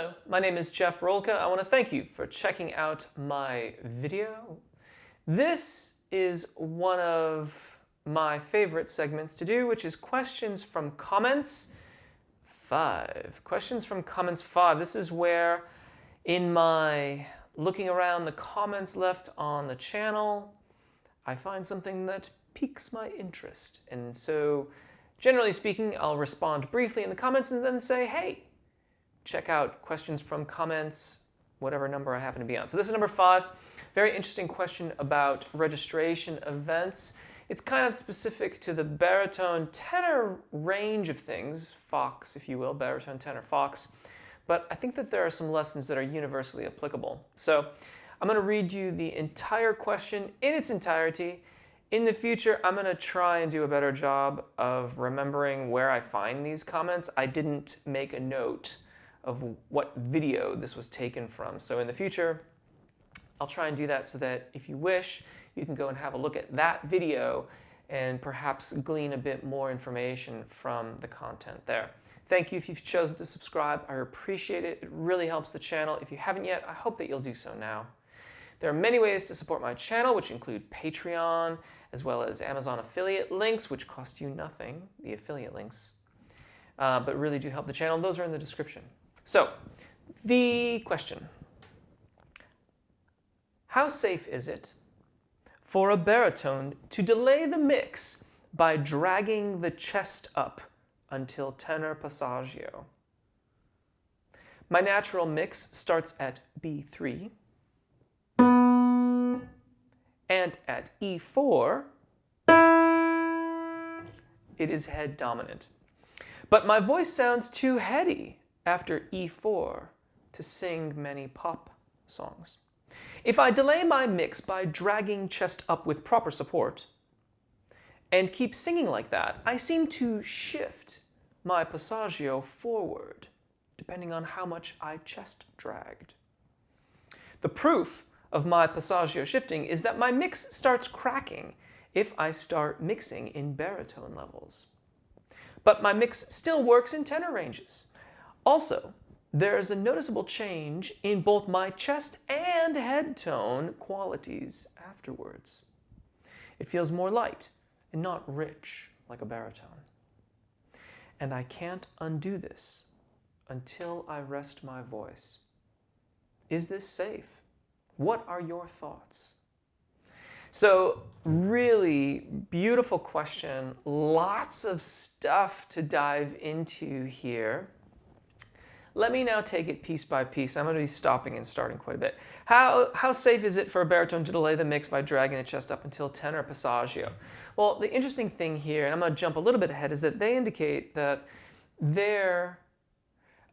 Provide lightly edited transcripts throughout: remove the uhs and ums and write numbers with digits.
Hello, my name is Jeff Rolka. I want to thank you for checking out my video. This is one of my favorite segments to do, which is questions from comments 5. Questions from comments 5. This is where, in my looking around the comments left on the channel, I find something that piques my interest. And so, generally speaking, I'll respond briefly in the comments and then say, hey, check out questions from comments, whatever number I happen to be on. So this is number 5. Very interesting question about registration events. It's kind of specific to the baritone tenor range of things, Fox, if you will, baritone tenor Fox. But I think that there are some lessons that are universally applicable. So I'm going to read you the entire question in its entirety. In the future, I'm going to try and do a better job of remembering where I find these comments. I didn't make a note of what video this was taken from. So in the future, I'll try and do that so that if you wish, you can go and have a look at that video and perhaps glean a bit more information from the content there. Thank you if you've chosen to subscribe. I appreciate it. It really helps the channel. If you haven't yet, I hope that you'll do so now. There are many ways to support my channel, which include Patreon, as well as Amazon affiliate links, which cost you nothing, the affiliate links, but really do help the channel. Those are in the description. So, the question. How safe is it for a baritone to delay the mix by dragging the chest up until tenor passaggio? My natural mix starts at B3, and at E4, it is head dominant. But my voice sounds too heady after E4 to sing many pop songs. If I delay my mix by dragging chest up with proper support and keep singing like that, I seem to shift my passaggio forward, depending on how much I chest dragged. The proof of my passaggio shifting is that my mix starts cracking if I start mixing in baritone levels. But my mix still works in tenor ranges. Also, there's a noticeable change in both my chest and head tone qualities afterwards. It feels more light and not rich like a baritone. And I can't undo this until I rest my voice. Is this safe? What are your thoughts? So, really beautiful question. Lots of stuff to dive into here. Let me now take it piece by piece. I'm going to be stopping and starting quite a bit. How safe is it for a baritone to delay the mix by dragging the chest up until tenor passaggio? Well, the interesting thing here, and I'm going to jump a little bit ahead, is that they indicate that their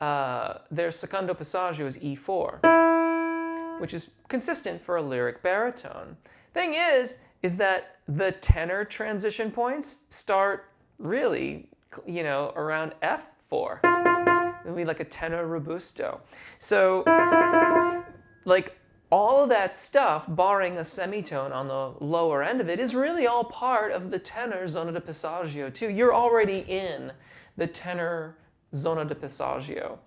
secondo passaggio is E4, which is consistent for a lyric baritone. Thing is that the tenor transition points start really, around F4. It'll be like a tenor robusto. So, like, all of that stuff, barring a semitone on the lower end of it, is really all part of the tenor zona di passaggio too. You're already in the tenor zona di passaggio.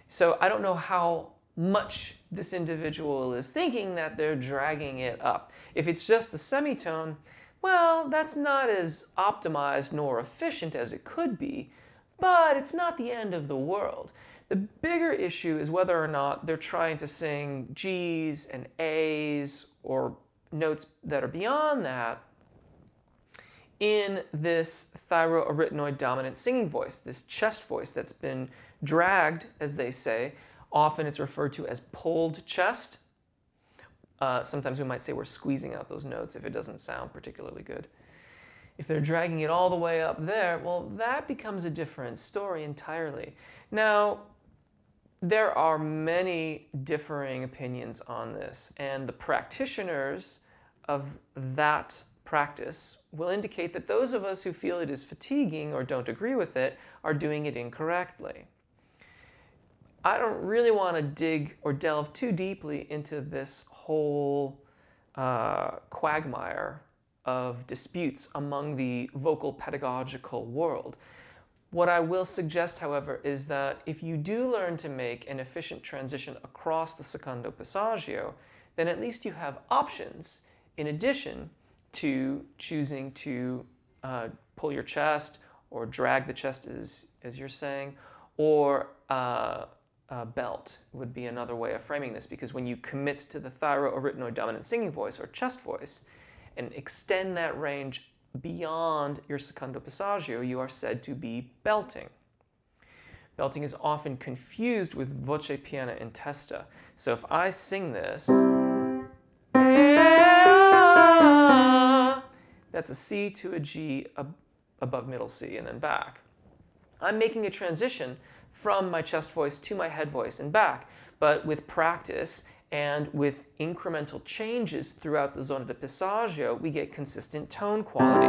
So I don't know how much this individual is thinking that they're dragging it up. If it's just the semitone, well, that's not as optimized nor efficient as it could be, but it's not the end of the world. The bigger issue is whether or not they're trying to sing G's and A's or notes that are beyond that in this thyroarytenoid dominant singing voice, this chest voice that's been dragged, as they say. Often it's referred to as pulled chest. Sometimes we might say we're squeezing out those notes if it doesn't sound particularly good. If they're dragging it all the way up there, well, that becomes a different story entirely. Now, there are many differing opinions on this, and the practitioners of that practice will indicate that those of us who feel it is fatiguing or don't agree with it are doing it incorrectly. I don't really want to dig or delve too deeply into this whole quagmire of disputes among the vocal pedagogical world. What I will suggest, however, is that if you do learn to make an efficient transition across the secondo passaggio, then at least you have options in addition to choosing to pull your chest or drag the chest as you're saying, or belt would be another way of framing this, because when you commit to the thyro-arytenoid dominant singing voice or chest voice and extend that range beyond your secondo passaggio, you are said to be belting. Belting is often confused with voce piena in testa. So if I sing this, that's a C to a G above middle C and then back. I'm making a transition from my chest voice to my head voice and back, but with practice and with incremental changes throughout the zona di passaggio, we get consistent tone quality.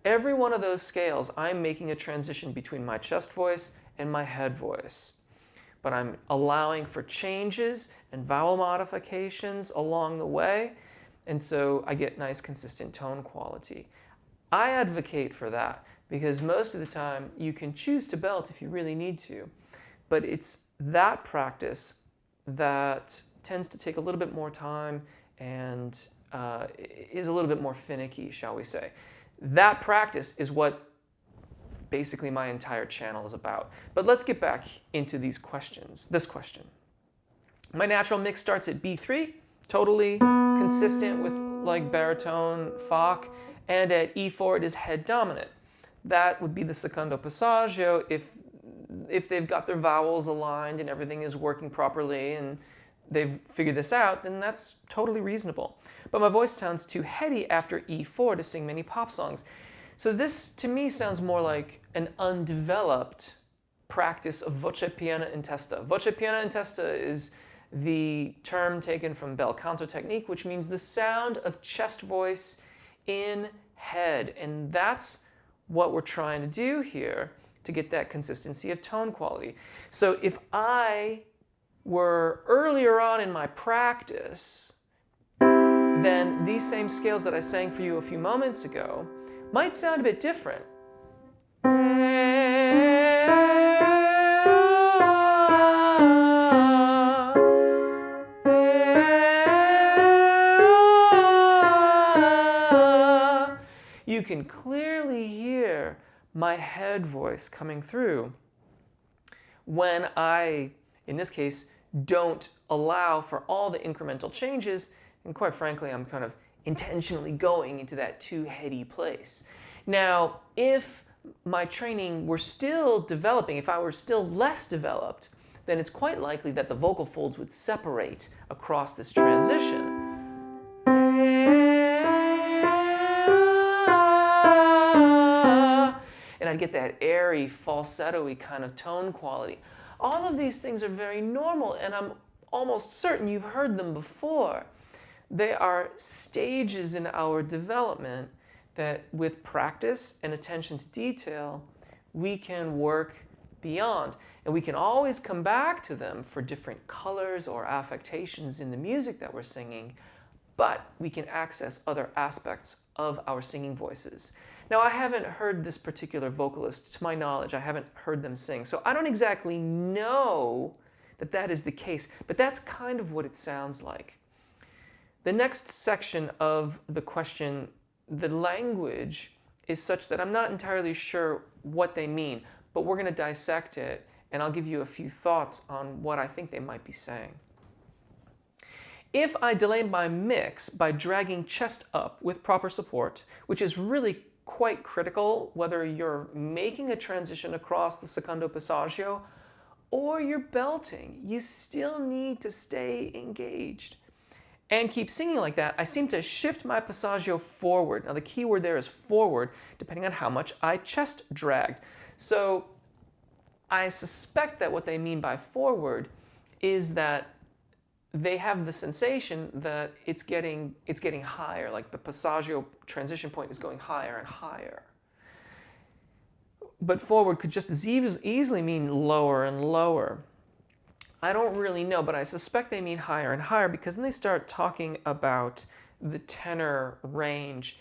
Every one of those scales, I'm making a transition between my chest voice and my head voice. But I'm allowing for changes and vowel modifications along the way, and so I get nice consistent tone quality. I advocate for that because most of the time you can choose to belt if you really need to, but it's that practice that tends to take a little bit more time and is a little bit more finicky, shall we say. That practice is what basically my entire channel is about. But let's get back into these questions. This question. My natural mix starts at B3, totally consistent with like baritone, Fach, and at E4 it is head dominant. That would be the secondo passaggio if they've got their vowels aligned and everything is working properly and they've figured this out, then that's totally reasonable. But my voice sounds too heady after E4 to sing many pop songs. So this, to me, sounds more like an undeveloped practice of voce piena in testa. Voce piena in testa is the term taken from bel canto technique, which means the sound of chest voice in head. And that's what we're trying to do here to get that consistency of tone quality. So if I were earlier on in my practice, then these same scales that I sang for you a few moments ago might sound a bit different. You can clearly hear my head voice coming through when I, in this case, don't allow for all the incremental changes, and quite frankly, I'm kind of intentionally going into that too heady place. Now, if my training were still developing, if I were still less developed, then it's quite likely that the vocal folds would separate across this transition. And I'd get that airy, falsetto-y kind of tone quality. All of these things are very normal, and I'm almost certain you've heard them before. They are stages in our development that with practice and attention to detail, we can work beyond. And we can always come back to them for different colors or affectations in the music that we're singing, but we can access other aspects of our singing voices. Now, I haven't heard this particular vocalist, to my knowledge, I haven't heard them sing, so I don't exactly know that that is the case, but that's kind of what it sounds like. The next section of the question, the language is such that I'm not entirely sure what they mean, but we're going to dissect it, and I'll give you a few thoughts on what I think they might be saying. If I delay my mix by dragging chest up with proper support, which is really quite critical whether you're making a transition across the secondo passaggio or you're belting, you still need to stay engaged and keep singing like that. I seem to shift my passaggio forward. Now the key word there is forward, depending on how much I chest dragged. So I suspect that what they mean by forward is that they have the sensation that it's getting higher, like the passaggio transition point is going higher and higher. But forward could just as easily mean lower and lower. I don't really know, but I suspect they mean higher and higher, because then they start talking about the tenor range.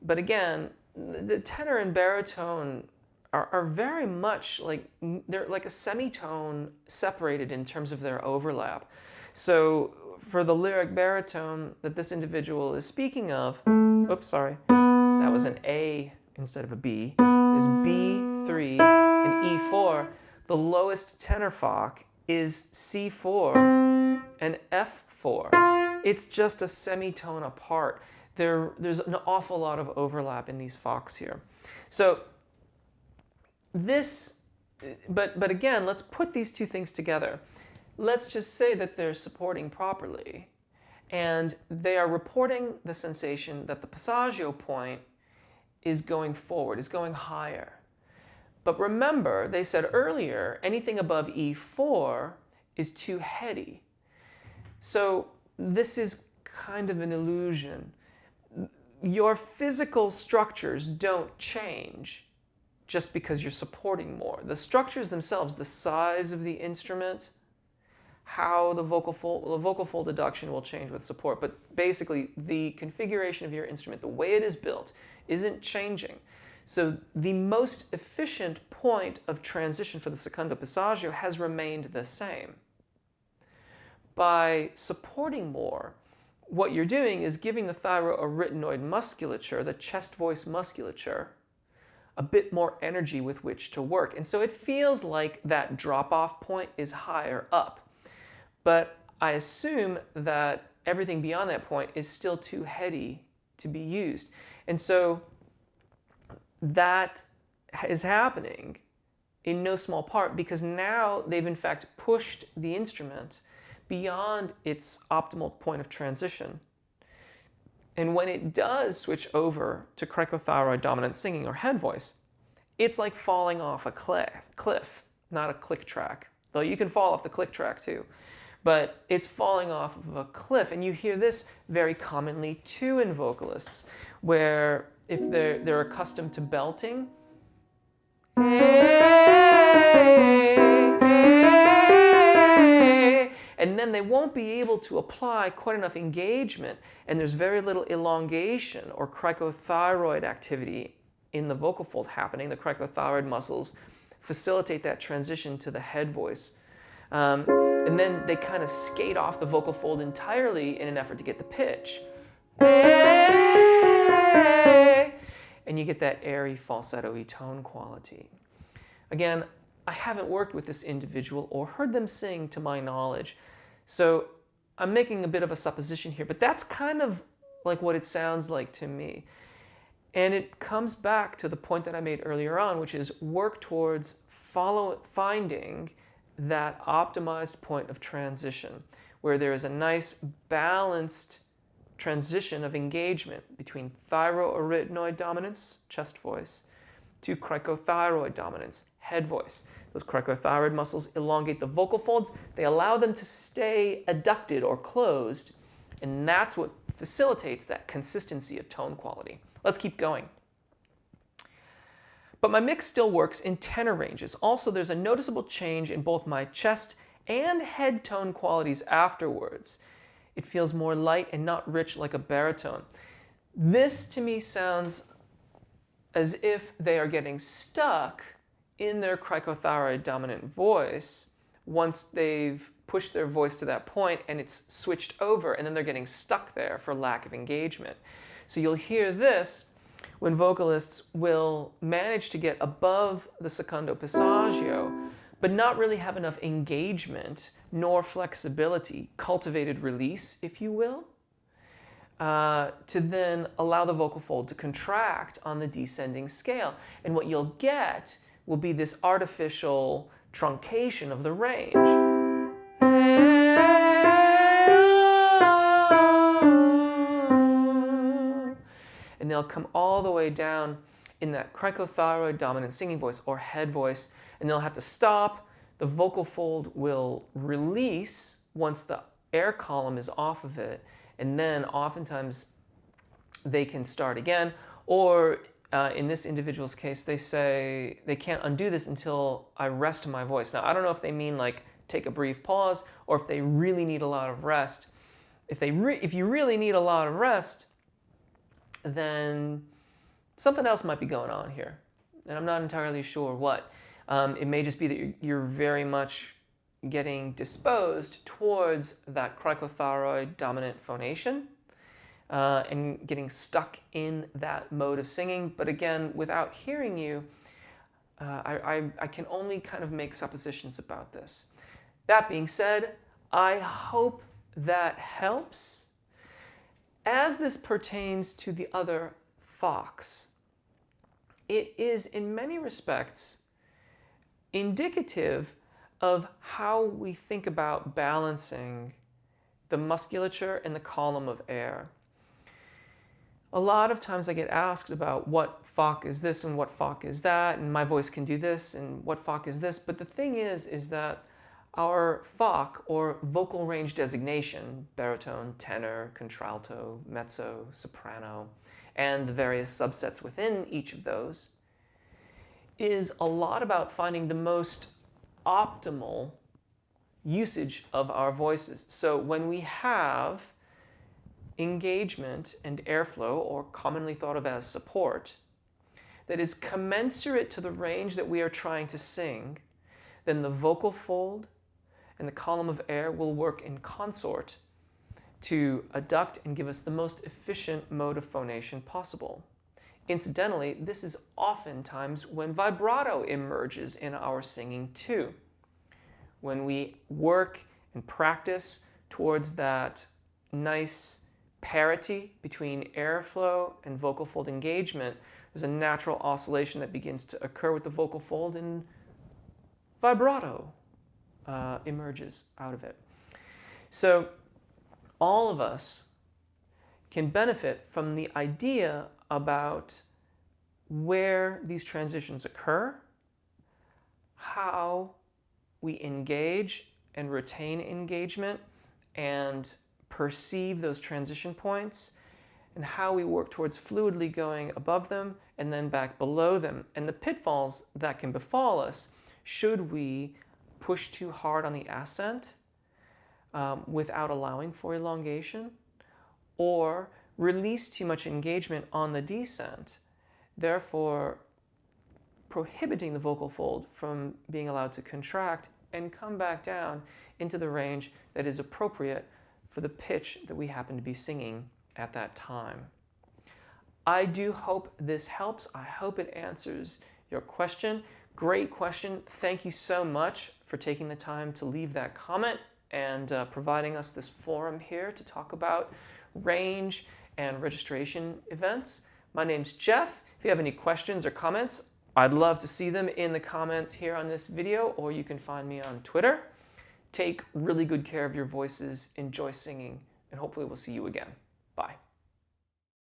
But again, the tenor and baritone are very much like, they're like a semitone separated in terms of their overlap. So for the lyric baritone that this individual is speaking of, oops, sorry, that was an A instead of a B, is B3 and E4. The lowest tenor Fock is C4 and F4. It's just a semitone apart. There's an awful lot of overlap in these Focks here. So this, but again, let's put these two things together. Let's just say that they're supporting properly, and they are reporting the sensation that the passaggio point is going forward, is going higher. But remember, they said earlier, anything above E4 is too heady. So this is kind of an illusion. Your physical structures don't change just because you're supporting more. The structures themselves, the size of the instrument, how the vocal fold deduction will change with support, but basically the configuration of your instrument, the way it is built, isn't changing. So the most efficient point of transition for the secondo passaggio has remained the same. By supporting more, what you're doing is giving the thyroarytenoid musculature, the chest voice musculature, a bit more energy with which to work. And so it feels like that drop-off point is higher up. But I assume that everything beyond that point is still too heady to be used. And so that is happening in no small part because now they've in fact pushed the instrument beyond its optimal point of transition. And when it does switch over to cricothyroid dominant singing or head voice, it's like falling off a cliff, not a click track. Though you can fall off the click track too. But it's falling off of a cliff. And you hear this very commonly too in vocalists, where if they're accustomed to belting, and then they won't be able to apply quite enough engagement, and there's very little elongation or cricothyroid activity in the vocal fold happening. The cricothyroid muscles facilitate that transition to the head voice. And then they kind of skate off the vocal fold entirely in an effort to get the pitch. And you get that airy falsetto-y tone quality. Again, I haven't worked with this individual or heard them sing to my knowledge, so I'm making a bit of a supposition here, but that's kind of like what it sounds like to me. And it comes back to the point that I made earlier on, which is work towards finding that optimized point of transition, where there is a nice balanced transition of engagement between thyroarytenoid dominance, chest voice, to cricothyroid dominance, head voice. Those cricothyroid muscles elongate the vocal folds. They allow them to stay adducted or closed, and that's what facilitates that consistency of tone quality. Let's keep going. But my mix still works in tenor ranges. Also, there's a noticeable change in both my chest and head tone qualities afterwards. It feels more light and not rich like a baritone. This to me sounds as if they are getting stuck in their cricothyroid dominant voice once they've pushed their voice to that point and it's switched over, and then they're getting stuck there for lack of engagement. So you'll hear this when vocalists will manage to get above the secondo passaggio, but not really have enough engagement nor flexibility, cultivated release, if you will, to then allow the vocal fold to contract on the descending scale. And what you'll get will be this artificial truncation of the range. And they'll come all the way down in that cricothyroid dominant singing voice or head voice, and they'll have to stop. The vocal fold will release once the air column is off of it, and then oftentimes they can start again. Or in this individual's case, they say they can't undo this until I rest my voice. Now, I don't know if they mean like take a brief pause, or if they really need a lot of rest. If you really need a lot of rest, then something else might be going on here, and I'm not entirely sure what. It may just be that you're very much getting disposed towards that cricothyroid dominant phonation and getting stuck in that mode of singing. But again, without hearing you, I can only kind of make suppositions about this. That being said, I hope that helps. As this pertains to the other fox, it is in many respects indicative of how we think about balancing the musculature and the column of air. A lot of times I get asked about what fock is this and what fock is that, and my voice can do this, and what fock is this. But the thing is that our fock, or vocal range designation, baritone, tenor, contralto, mezzo, soprano, and the various subsets within each of those, is a lot about finding the most optimal usage of our voices. So when we have engagement and airflow, or commonly thought of as support, that is commensurate to the range that we are trying to sing, then the vocal fold and the column of air will work in consort to adduct and give us the most efficient mode of phonation possible. Incidentally, this is oftentimes when vibrato emerges in our singing too. When we work and practice towards that nice parity between airflow and vocal fold engagement, there's a natural oscillation that begins to occur with the vocal fold, and vibrato emerges out of it. So all of us can benefit from the idea about where these transitions occur, how we engage and retain engagement and perceive those transition points, and how we work towards fluidly going above them and then back below them, and the pitfalls that can befall us should we push too hard on the ascent without allowing for elongation, or release too much engagement on the descent, therefore prohibiting the vocal fold from being allowed to contract and come back down into the range that is appropriate for the pitch that we happen to be singing at that time. I do hope this helps. I hope it answers your question. Great question. Thank you so much for taking the time to leave that comment and providing us this forum here to talk about range and registration events. My name's Jeff. If you have any questions or comments, I'd love to see them in the comments here on this video, or you can find me on Twitter. Take really good care of your voices, enjoy singing, and hopefully we'll see you again. Bye.